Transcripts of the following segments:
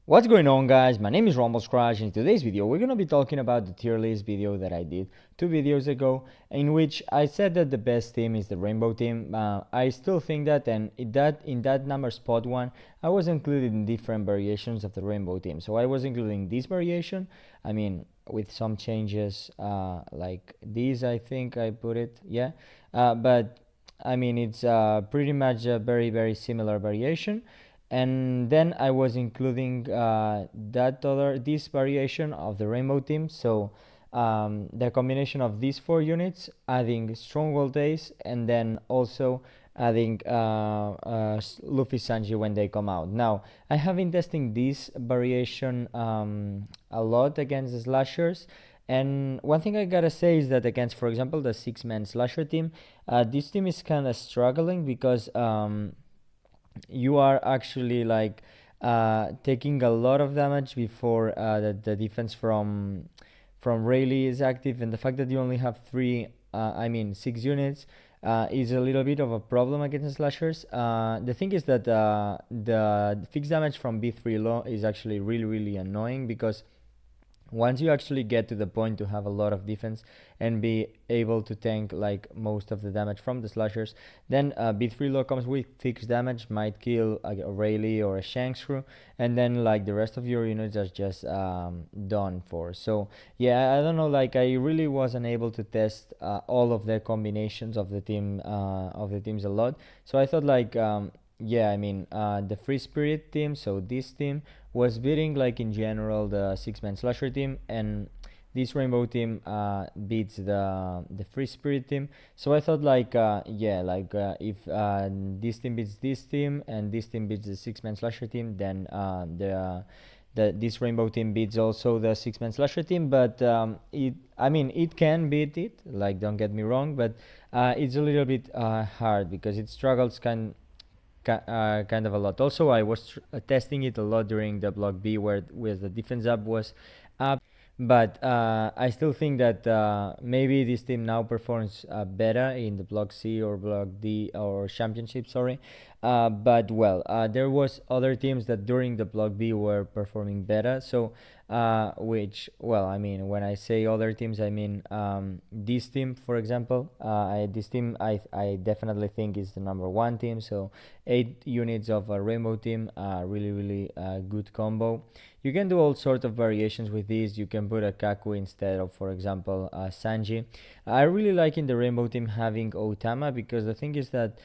What's going on, guys? My name is Rumble Skrashand. In today's video we're going to be talking about the tier list video that I did 2 videos ago, in which I said that the best team is the rainbow team. I still think that, and in that number spot 1 I was including different variations of the rainbow team. So I was including this variation, I mean with some changes, like this, I think I put it, yeah, but I mean it's pretty much a very similar variation. And then I was including this variation of the rainbow team. So the combination of these 4 units, adding stronghold days, and then also adding Luffy Sanji when they come out. Now I have been testing this variation a lot against the slashers, and one thing I gotta say is that against, for example, the 6-man slasher team, this team is kind of struggling because you are actually like taking a lot of damage before the defense from Rayleigh is active, and the fact that you only have 6 units is a little bit of a problem against slashers. The thing is that the fixed damage from B3 low is actually really annoying, because once you actually get to the point to have a lot of defense and be able to tank like most of the damage from the slashers, then B3 low comes with fixed damage, might kill a Rayleigh or a Shanks crew, and then like the rest of your units are just done for. So yeah, I don't know, like I really wasn't able to test all of the combinations of the teams a lot. So I thought like yeah, I mean the Free Spirit team, so this team was beating like in general the 6-man slasher team, and this rainbow team beats the Free Spirit team. So I thought like yeah, like if this team beats this team and this team beats the 6-man slasher team, then this rainbow team beats also the 6-man slasher team. But it can beat it, like don't get me wrong, but it's a little bit hard because it struggles kind of a lot. Also, I was testing it a lot during the block B, where the defense up was up, but I still think that maybe this team now performs better in the block C or block D or championship, sorry. But well, there was other teams that during the block B were performing better. So which, well, I mean, when I say other teams, I mean this team, for example. This team I definitely think is the number 1 team. So 8 units of a rainbow team, really good combo. You can do all sorts of variations with this. You can put a Kaku instead of, for example, Sanji. I really like in the rainbow team having Otama, because the thing is that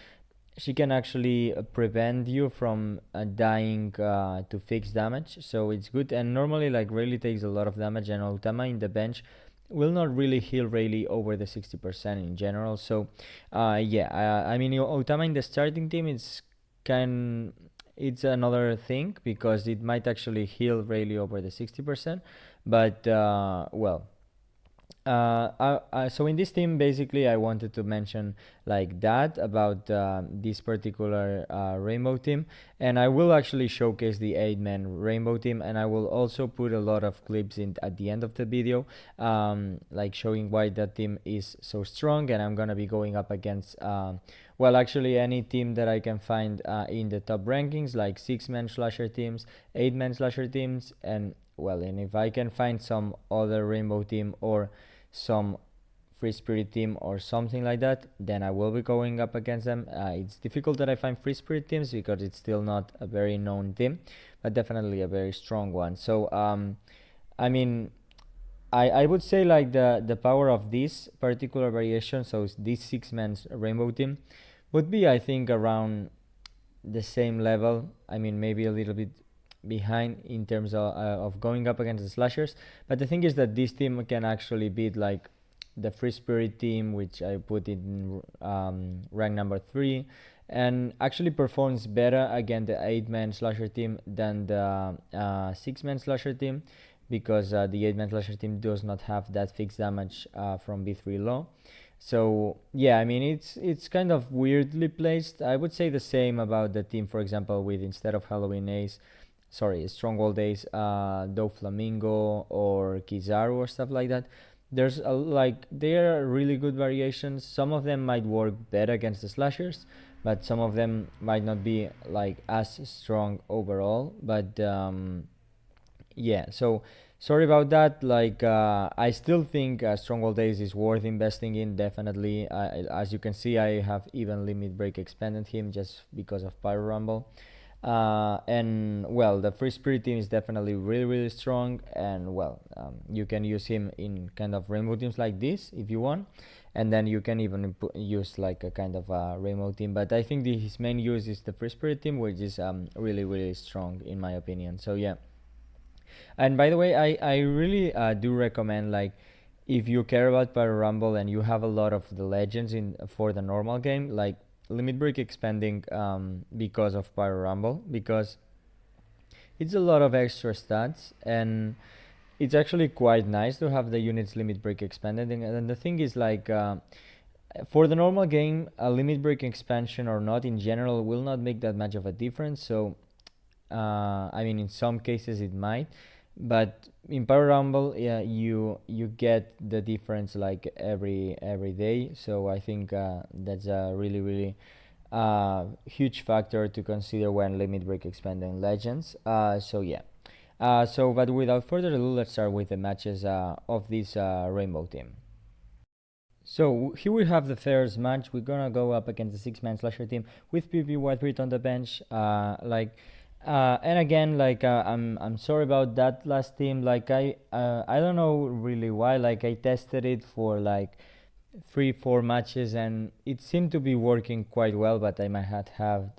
she can actually prevent you from dying to fixed damage, so it's good. And normally like Rayleigh takes a lot of damage, and Otama in the bench will not really heal Rayleigh over the 60% in general. So yeah, I mean, Otama in the starting team, it's another thing, because it might actually heal Rayleigh over the 60%, but well, so in this team, basically, I wanted to mention like that about this particular rainbow team, and I will actually showcase the 8-man rainbow team, and I will also put a lot of clips in at the end of the video, like showing why that team is so strong. And I'm gonna be going up against well, actually any team that I can find in the top rankings, like 6-man slasher teams, 8-man slasher teams, and well, and if I can find some other rainbow team or some Free Spirit team or something like that, then I will be going up against them. It's difficult that I find Free Spirit teams because it's still not a very known team, but definitely a very strong one. So I mean, I would say like the power of this particular variation, so this 6-man rainbow team, would be, I think, around the same level. I mean, maybe a little bit behind in terms of going up against the slashers, but the thing is that this team can actually beat like the Free Spirit team, which I put in rank number 3, and actually performs better against the 8-man slasher team than the 6-man slasher team, because the 8-man slasher team does not have that fixed damage from B3 low. So yeah, I mean, it's kind of weirdly placed. I would say the same about the team, for example, with instead of Halloween Ace, sorry, Stronghold Days, Doflamingo or Kizaru or stuff like that. There's like, there are really good variations. Some of them might work better against the slashers, but some of them might not be like as strong overall. But yeah, so sorry about that. Like, I still think Stronghold Days is worth investing in, definitely. As you can see, I have even limit break expanded him just because of Pyro Rumble. And well, the Free Spirit team is definitely really, really strong, and well, you can use him in kind of rainbow teams like this if you want, and then you can even use like a kind of a rainbow team. But I think his main use is the Free Spirit team, which is really, really strong in my opinion. So yeah. And by the way, I really do recommend, like, if you care about Battle Rumble and you have a lot of the legends in for the normal game, like limit break expanding because of Pyro Rumble, because it's a lot of extra stats, and it's actually quite nice to have the units limit break expanded. And the thing is, like, for the normal game, a limit break expansion or not in general will not make that much of a difference. So I mean, in some cases it might, but in Power Rumble, yeah, you get the difference like every day. So I think that's a really, really huge factor to consider when limit break expanding legends. So yeah. But without further ado, let's start with the matches of this rainbow team. So here we have the first match. We're gonna go up against the six-man slasher team with PP Whitebeard on the bench. And again, like, I'm sorry about that last team. Like, I don't know really why. Like, I tested it for like 3 4 matches and it seemed to be working quite well, but I might have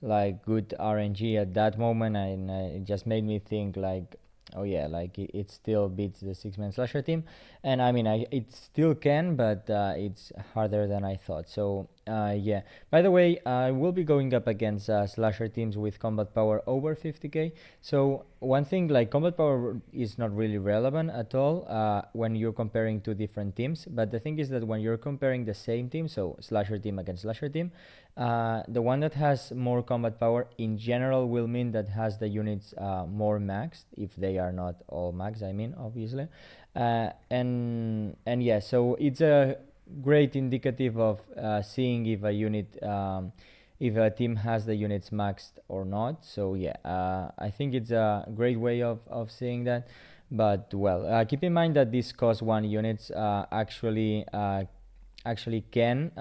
like good RNG at that moment, and it just made me think like, oh yeah, like it still beats the six-man slasher team. And I mean, it still can, but it's harder than I thought. So yeah. By the way, I will be going up against slasher teams with combat power over 50k. So one thing, like, combat power is not really relevant at all when you're comparing two different teams. But the thing is that when you're comparing the same team, so slasher team against slasher team, the one that has more combat power in general will mean that has the units more maxed, if they are not all maxed, I mean, obviously. And yeah, so it's a great indicative of seeing if a unit if a team has the units maxed or not. So yeah, I think it's a great way of seeing that. But well, keep in mind that these cost 1 units actually can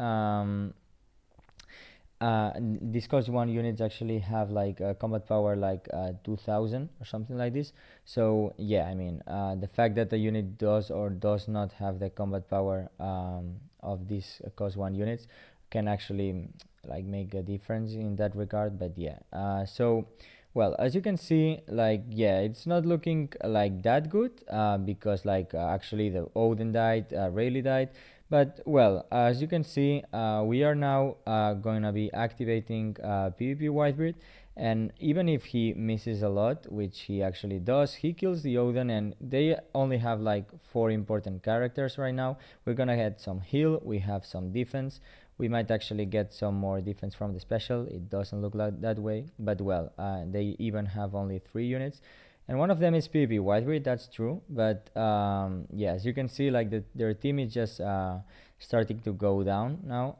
this cost 1 units actually have like a combat power like 2000 or something like this. So yeah, I mean, the fact that the unit does or does not have the combat power of these cost 1 units can actually like make a difference in that regard. But yeah, so well, as you can see, like, yeah, it's not looking like that good because like actually the Odin died, Rayleigh died. But well, as you can see, we are now going to be activating PvP Whitebeard, and even if he misses a lot, which he actually does, he kills the Odin, and they only have like 4 important characters right now. We're gonna get some heal, we have some defense, we might actually get some more defense from the special. It doesn't look like that way, but well, they even have only 3 units. And one of them is PvP Whitebeard, that's true. But yeah, as you can see, like their team is just starting to go down now.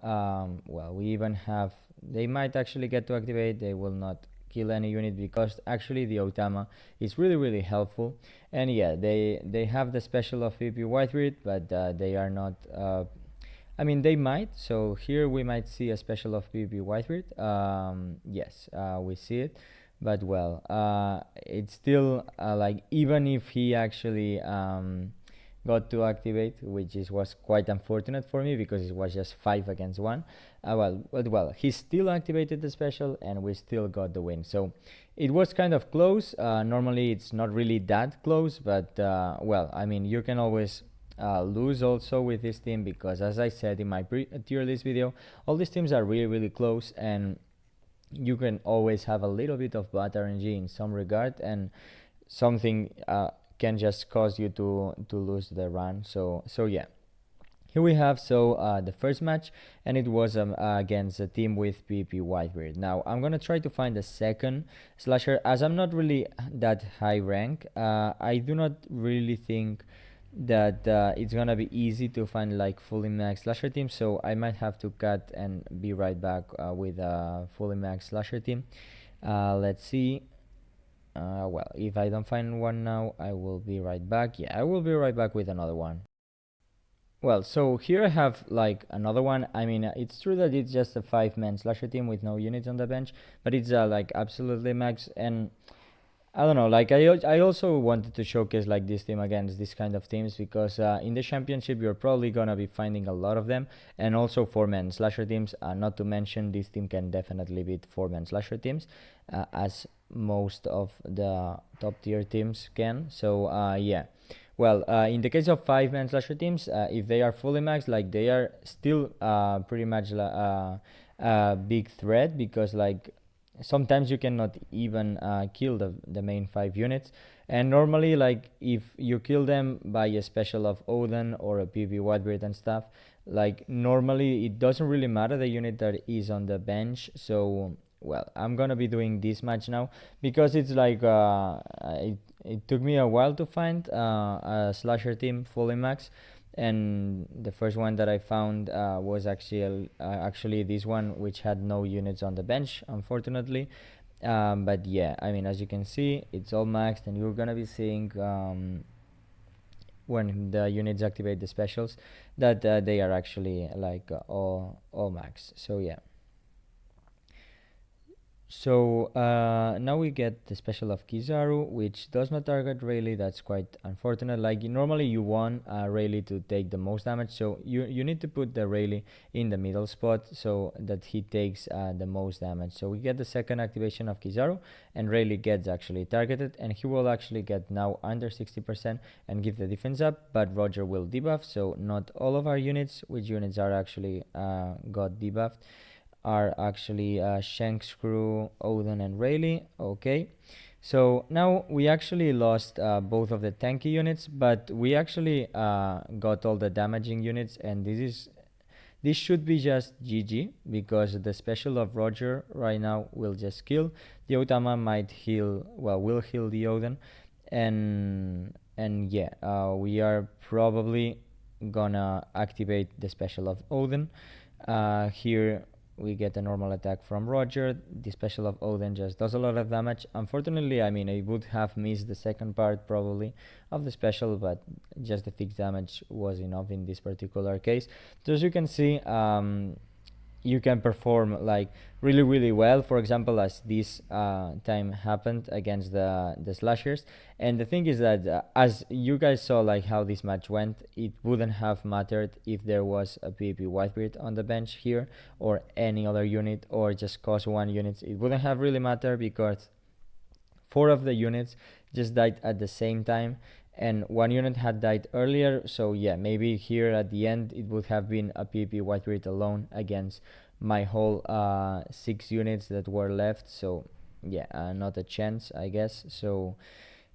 Well, we even have, they might actually get to activate, they will not kill any unit because actually the Otama is really, really helpful. And yeah, they have the special of PvP Whitebeard, but they are not, I mean, they might. So here we might see a special of PvP Whitebeard. Yes, we see it. But well, it's still like, even if he actually got to activate, which was quite unfortunate for me because it was just 5 against 1. Well, he still activated the special and we still got the win. So it was kind of close. Normally it's not really that close, but well, I mean, you can always lose also with this team because, as I said in my tier list video, all these teams are really, really close, and you can always have a little bit of bad RNG in some regard, and something can just cause you to lose the run. So yeah, here we have the first match, and it was against a team with PvP Whitebeard. Now I'm gonna try to find a second slasher, as I'm not really that high rank. I do not really think that it's gonna be easy to find like fully max slasher team, so I might have to cut and be right back with a fully max slasher team. Let's see. Well, if I don't find one now, I will be right back. Yeah, I will be right back with another one. Well, so here I have like another one. I mean, it's true that it's just a 5-man slasher team with no units on the bench, but it's like absolutely max. And I don't know, like I also wanted to showcase like this team against this kind of teams because in the championship you're probably gonna be finding a lot of them, and also 4-man slasher teams. Not to mention this team can definitely beat 4-man slasher teams, as most of the top tier teams can. So yeah. Well, in the case of 5-man slasher teams, if they are fully maxed, like they are still pretty much a big threat because like sometimes you cannot even kill the main 5 units, and normally like if you kill them by a special of Odin or a PvP Whitebeard and stuff, like normally it doesn't really matter the unit that is on the bench. So well, I'm gonna be doing this match now because it's like it took me a while to find a slasher team fully max, and the first one that I found was actually this one, which had no units on the bench, unfortunately. But yeah, I mean, as you can see, it's all maxed, and you're gonna be seeing when the units activate the specials that they are actually like all max. So yeah. So now we get the special of Kizaru, which does not target Rayleigh. That's quite unfortunate. Like normally you want Rayleigh to take the most damage, so you need to put the Rayleigh in the middle spot so that he takes the most damage. So we get the second activation of Kizaru, and Rayleigh gets actually targeted, and he will actually get now under 60% and give the defense up, but Roger will debuff, so not all of our units, which units are actually got debuffed, are actually Shanks Crew, Odin, and Rayleigh. Okay, so now we actually lost both of the tanky units, but we actually got all the damaging units, and this should be just GG because the special of Roger right now will just kill. The Otama might heal, well, will heal the Odin, and yeah, we are probably gonna activate the special of Odin. Here we get a normal attack from Roger. The special of Odin just does a lot of damage. Unfortunately, I mean, I would have missed the second part probably of the special, but just the fixed damage was enough in this particular case. So as you can see, you can perform like really well, for example, as this time happened against the slashers. And the thing is that as you guys saw like how this match went, it wouldn't have mattered if there was a PvP Whitebeard on the bench here or any other unit or just cost 1 unit. It wouldn't have really mattered because 4 of the units just died at the same time, and 1 unit had died earlier. So yeah, maybe here at the end it would have been a PvP Whitebeard alone against my whole 6 units that were left. So yeah, not a chance, I guess. So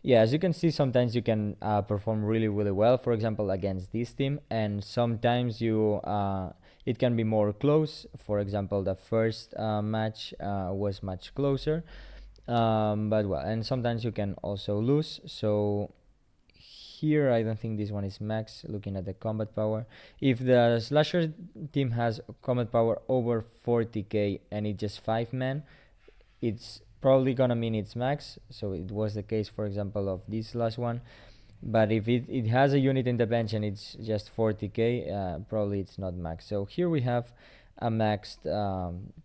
yeah, as you can see, sometimes you can perform really well, for example, against this team, and sometimes it can be more close. For example, the first match was much closer, but well, and sometimes you can also lose. So here I don't think this one is max. Looking at the combat power, if the slasher team has combat power over 40k and it's just 5 men, it's probably gonna mean it's max. So it was the case, for example, of this last one. But if it has a unit in the bench and it's just 40k, probably it's not max. So here we have a maxed,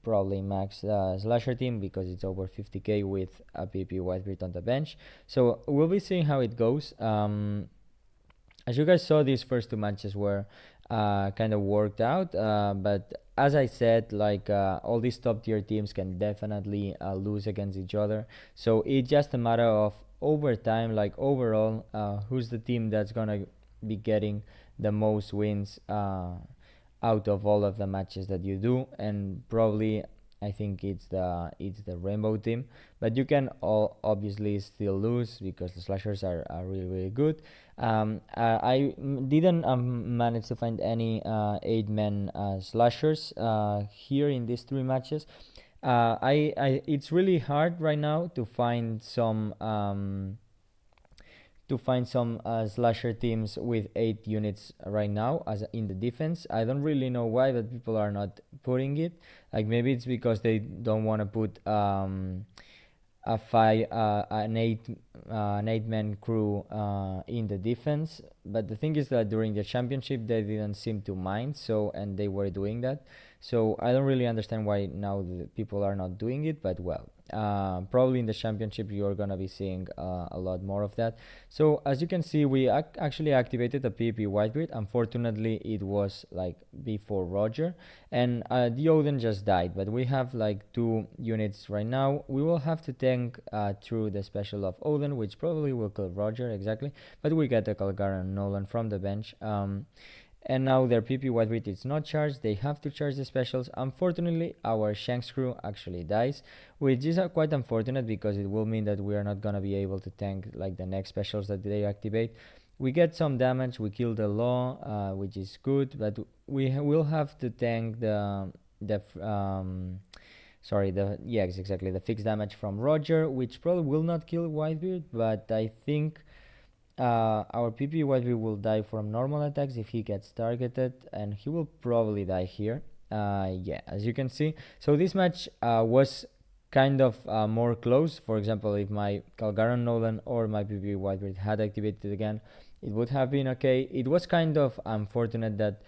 probably maxed slasher team because it's over 50k with a PP Whitebeard on the bench. So we'll be seeing how it goes. As you guys saw, these first 2 matches were kind of worked out, but as I said, like all these top tier teams can definitely lose against each other. So it's just a matter of over time, like overall, who's the team that's gonna be getting the most wins out of all of the matches that you do. And probably I think it's the rainbow team, but you can all obviously still lose because the slashers are really good. I didn't manage to find any 8-man slashers here in these 3 matches. It's really hard right now to find some slasher teams with 8 units right now as in the defense. I don't really know why, but people are not putting it. Like maybe it's because they don't want to put an 8-man crew in the defense. But the thing is that during the championship they didn't seem to mind, so, and they were doing that. So I don't really understand why now the people are not doing it, but well, probably in the championship you're gonna be seeing a lot more of that. So as you can see, we actually activated the PvP Whitebeard. Unfortunately, it was like before Roger, and the Odin just died. But we have like 2 units right now. We will have to tank through the special of Odin, which probably will kill Roger exactly. But we get the Kalgar and Nolan from the bench. And now their PP Whitebeard is not charged. They have to charge the specials. Unfortunately, our Shanks crew actually dies, which is quite unfortunate because it will mean that we are not gonna be able to tank like the next specials that they activate. We get some damage. We kill the Law, which is good, but we will have to tank yes, exactly, the fixed damage from Roger, which probably will not kill Whitebeard, but I think our PP Whitebeard will die from normal attacks if he gets targeted, and he will probably die here. Yeah, as you can see. So this match was kind of more close. For example, if my Calgaran Nolan or my PP Whitebeard had activated again, it would have been okay. It was kind of unfortunate that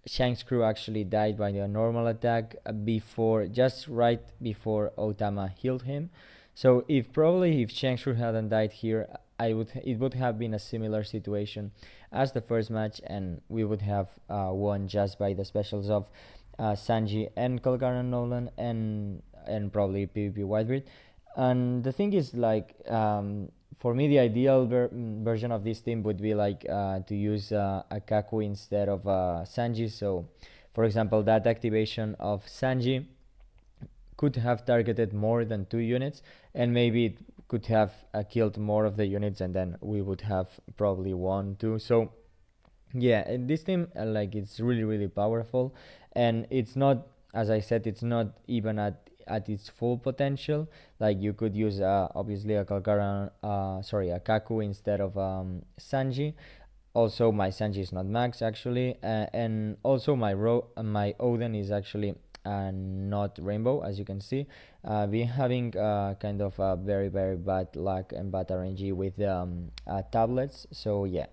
Shank's crew actually died by a normal attack just right before Otama healed him. So if Shank's crew hadn't died here, it would have been a similar situation as the first match, and we would have won just by the specials of Sanji and Kalgaran Nolan and probably PvP Whitebeard. And the thing is, like, for me, the ideal version of this team would be like to use a Kaku instead of Sanji. So, for example, that activation of Sanji could have targeted more than 2 units, and maybe it could have killed more of the units, and then we would have probably won too. So yeah, and this team like it's really powerful, and it's not, as I said, it's not even at its full potential. Like you could use obviously a Kaku instead of Sanji. Also, my Sanji is not max actually, and also my Odin is actually not rainbow, as you can see. We're having kind of a very bad luck and bad RNG with tablets. So yeah,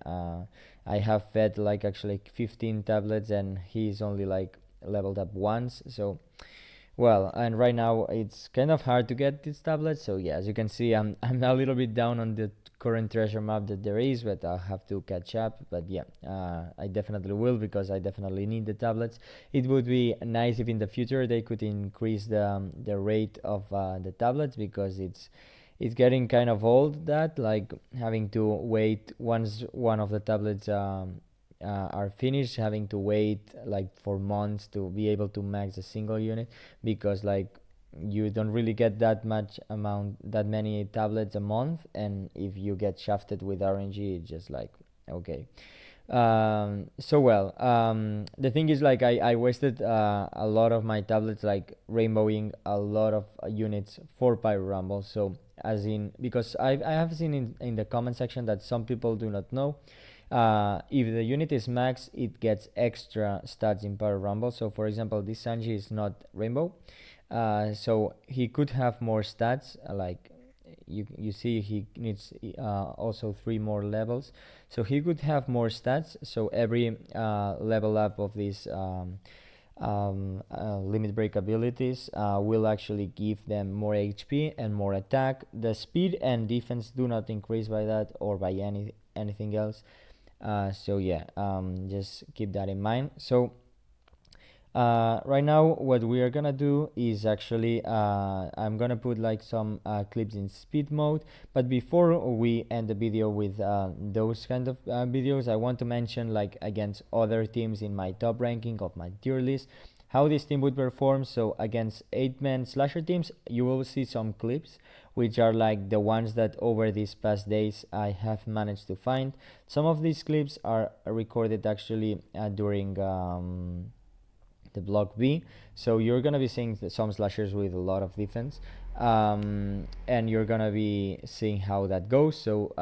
I have fed like actually 15 tablets, and he's only like leveled up once. So well, and right now it's kind of hard to get these tablets. So yeah, as you can see, I'm a little bit down on the current treasure map that there is, but I'll have to catch up. But yeah, I definitely will, because I definitely need the tablets. It would be nice if in the future they could increase the rate of the tablets, because it's getting kind of old, that like having to wait once one of the tablets are finished, having to wait like for months to be able to max a single unit, because like you don't really get that many tablets a month, and if you get shafted with RNG, it's just like okay. The thing is, like, I wasted a lot of my tablets, like rainbowing a lot of units for Pyro Rumble. So as in, because I have seen in the comment section that some people do not know, if the unit is max, it gets extra stats in Pyro Rumble. So for example, this Sanji is not rainbow, so he could have more stats, like you see he needs also 3 more levels, so he could have more stats. So every level up of these limit break abilities will actually give them more HP and more attack. The speed and defense do not increase by that or by anything else. So yeah, just keep that in mind. So right now what we are gonna do is actually I'm gonna put like some clips in speed mode, but before we end the video with those kind of videos, I want to mention, like, against other teams in my top ranking of my tier list, how this team would perform. So against 8-man slasher teams, you will see some clips which are like the ones that over these past days I have managed to find. Some of these clips are recorded actually during the block B, so you're gonna be seeing some slashers with a lot of defense, and you're gonna be seeing how that goes. So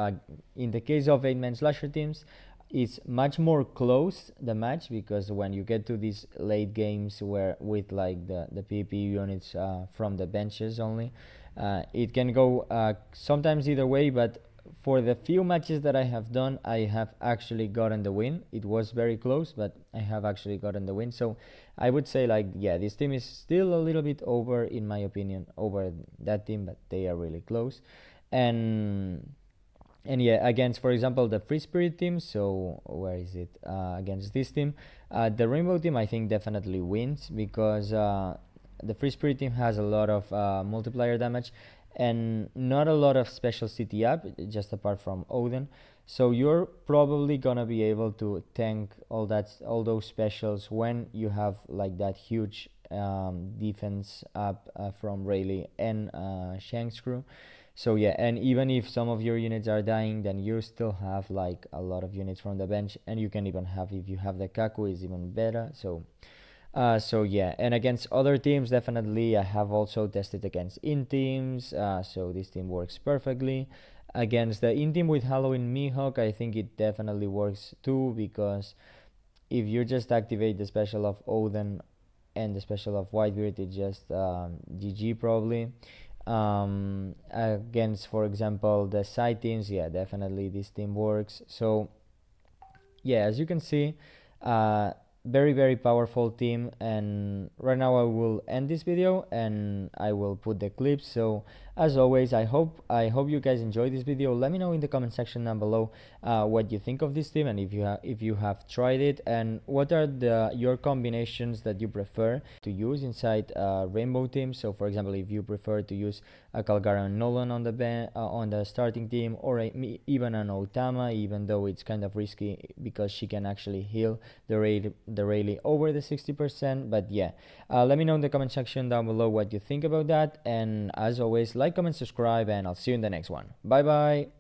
in the case of 8-man slasher teams, it's much more close, the match, because when you get to these late games where with like the PP units from the benches only, It can go sometimes either way, but for the few matches that I have done, I have actually gotten the win. It was very close, but I have actually gotten the win. So I would say, like, yeah, this team is still a little bit over, in my opinion, over that team, but they are really close. And yeah, against, for example, the Free Spirit team, so where is it, against this team, the Rainbow team, I think, definitely wins, because the Free Spirit team has a lot of multiplier damage and not a lot of special CT up, just apart from Odin. So you're probably gonna be able to tank all those specials when you have like that huge defense up from Rayleigh and Shanks crew. So yeah, and even if some of your units are dying, then you still have like a lot of units from the bench, and you can even have, if you have the Kaku, is even better. So yeah, and against other teams, definitely I have also tested against in teams. So this team works perfectly. Against the in team with Halloween Mihawk, I think it definitely works too, because if you just activate the special of Odin and the special of Whitebeard, it just GG probably. Against, for example, the side teams, yeah, definitely this team works. So yeah, as you can see, very, very powerful team. And right now I will end this video and I will put the clips. So as always, I hope you guys enjoyed this video. Let me know in the comment section down below what you think of this team, and if you have tried it, and what are your combinations that you prefer to use inside Rainbow team. So for example, if you prefer to use a Calgara and Nolan on the starting team, or even an Otama, even though it's kind of risky because she can actually heal the Rayleigh over the 60%. But yeah, let me know in the comment section down below what you think about that, and as always, like, comment, subscribe, and I'll see you in the next one. Bye bye.